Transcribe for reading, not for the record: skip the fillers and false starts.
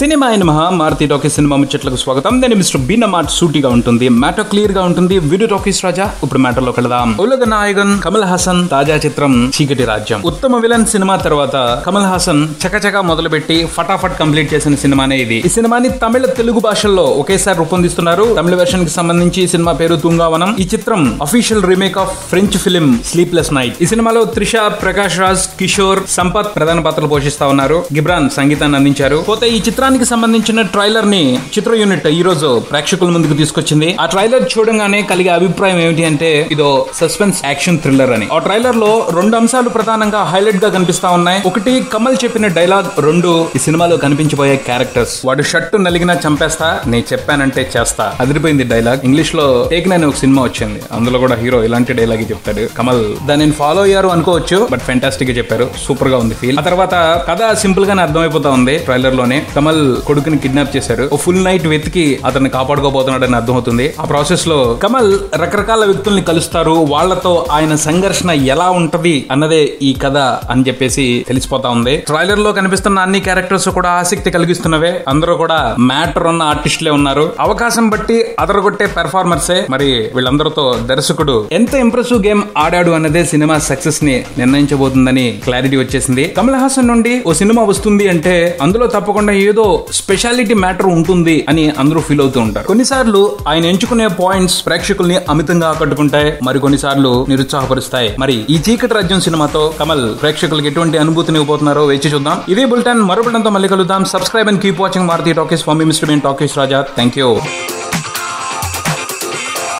Cinema అయిన Maruti talkies cinema ముచ్చట్లకు స్వాగతం. నేను మిస్టర్ బీన మాట సూటిగా ఉంటుంది, మ్యాటర్ క్లియర్ గా ఉంటుంది. వీడియో టాకీస్ రాజా. ఇప్పుడు మ్యాటర్ లోకి వెళదాం. ఉలగ నాయకన్ కమల్ హాసన్ తాజా చిత్రం చీకటి రాజ్యం. ఉత్తమ విలన్ సినిమా తర్వాత కమల్ హాసన్ చకచకా మొదలుపెట్టి ఫటాఫట్ కంప్లీట్ చేసిన సినిమానే ఇది. ఈ సినిమాని తమిళ తెలుగు భాషల్లో ఒకేసారి రూపొందిస్తున్నారు. తమిళ వెర్షన్ కి సంబంధించి సినిమా పేరు తుంగావనం. ఈ చిత్రం official remake of French film sleepless night. ఈ సినిమాలో త్రిష, ప్రకాష్ రాజ్, కిషోర్, సంపత్ ప్రధాన పాత్రలు పోషిస్తా ఉన్నారు. గిబ్రాన్ సంగీతాన్ని అందించారు. పోతే ఈ చిత్రానికి సంబంధించిన ట్రైలర్ ని చిత్ర యూనిట్ ఈ రోజు ప్రేక్షకుల ముందుకు తీసుకొచ్చింది. ఆ ట్రైలర్ చూడంగానే కలిగే అభిప్రాయం ఏమిటి అంటే ఇదో సస్పెన్స్ యాక్షన్ థ్రిల్లర్ అని. ఆ ట్రైలర్ లో రెండు అంశాలు ప్రధానంగా హైలైట్ గా కనిపిస్తా ఉన్నాయి. ఒకటి కమల్ చెప్పిన డైలాగ్, రెండు ఈ సినిమాలో కనిపించబోయే క్యారెక్టర్స్. వాడు షర్టు నలిగినా చంపేస్తా, నేను చెప్పానంటే చేస్తా. అదిరిపోయింది డైలాగ్. ఇంగ్లీష్ లో టేక్ నైన్ ఒక సినిమా వచ్చింది, అందులో కూడా హీరో ఇలాంటి డైలాగ్ చెప్తాడు. కమల్ దాన్ని ఫాలో అయ్యారు అనుకోవచ్చు, బట్ ఫెంటాస్టిక్ గా చెప్పారు. సూపర్ గా ఉంది ఫీల్. ఆ తర్వాత కథ సింపుల్ గానే అర్థమైపోతా ఉంది. ట్రైలర్ లోనే కమల్ కొడుకుని కిడ్నాప్ చేశారు. ఓ ఫుల్ నైట్ వెతికి అతన్ని కాపాడుకోబోతున్నాడని అర్థమవుతుంది. ఆ ప్రాసెస్ లో కమల్ రకరకాల వ్యక్తుల్ని కలుస్తారు. వాళ్లతో ఆయన సంఘర్షణ ఎలా ఉంటది అన్నదే ఈ కథ అని చెప్పేసి తెలిసిపోతా ఉంది. ట్రైలర్ లో కనిపిస్తున్న అన్ని క్యారెక్టర్స్ కూడా ఆసక్తి కలిగిస్తున్నవే. అందరూ కూడా మ్యాటర్ ఉన్న ఆర్టిస్టులే ఉన్నారు. అవకాశం బట్టి అదరగొట్టే పెర్ఫార్మర్సే. మరి వీళ్ళందరితో దర్శకుడు ఎంత ఇంప్రెసివ్ గేమ్ ఆడాడు అన్నదే సినిమా సక్సెస్ ని నిర్ణయించబోతుందని క్లారిటీ వచ్చేసింది. కమల్ హాసన్ నుండి ఓ సినిమా వస్తుంది అంటే అందులో తప్పకుండా ఏదో స్పెషాలిటీ మ్యాటర్ ఉంటుంది అని అందరూ ఫీల్ అవుతూ ఉంటారు. కొన్నిసార్లు ఆయన ఎంచుకునే పాయింట్స్ ప్రేక్షకుల్ని అమితంగా ఆకట్టుకుంటాయి, మరి కొన్నిసార్లు నిరుత్సాహపరుస్తాయి. మరి ఈ చీకటి రాజ్యం సినిమాతో కమల్ ప్రేక్షకులకు ఎటువంటి అనుభూతిని ఇవ్వబోతున్నారో వేచి చూద్దాం. ఇదే బులెటిన్ మరొకటంతో మళ్ళీ కలుద్దాం. Subscribe and keep watching Maruthi Talkies. For మీ Mr Bean Talkies Raja. Thank you.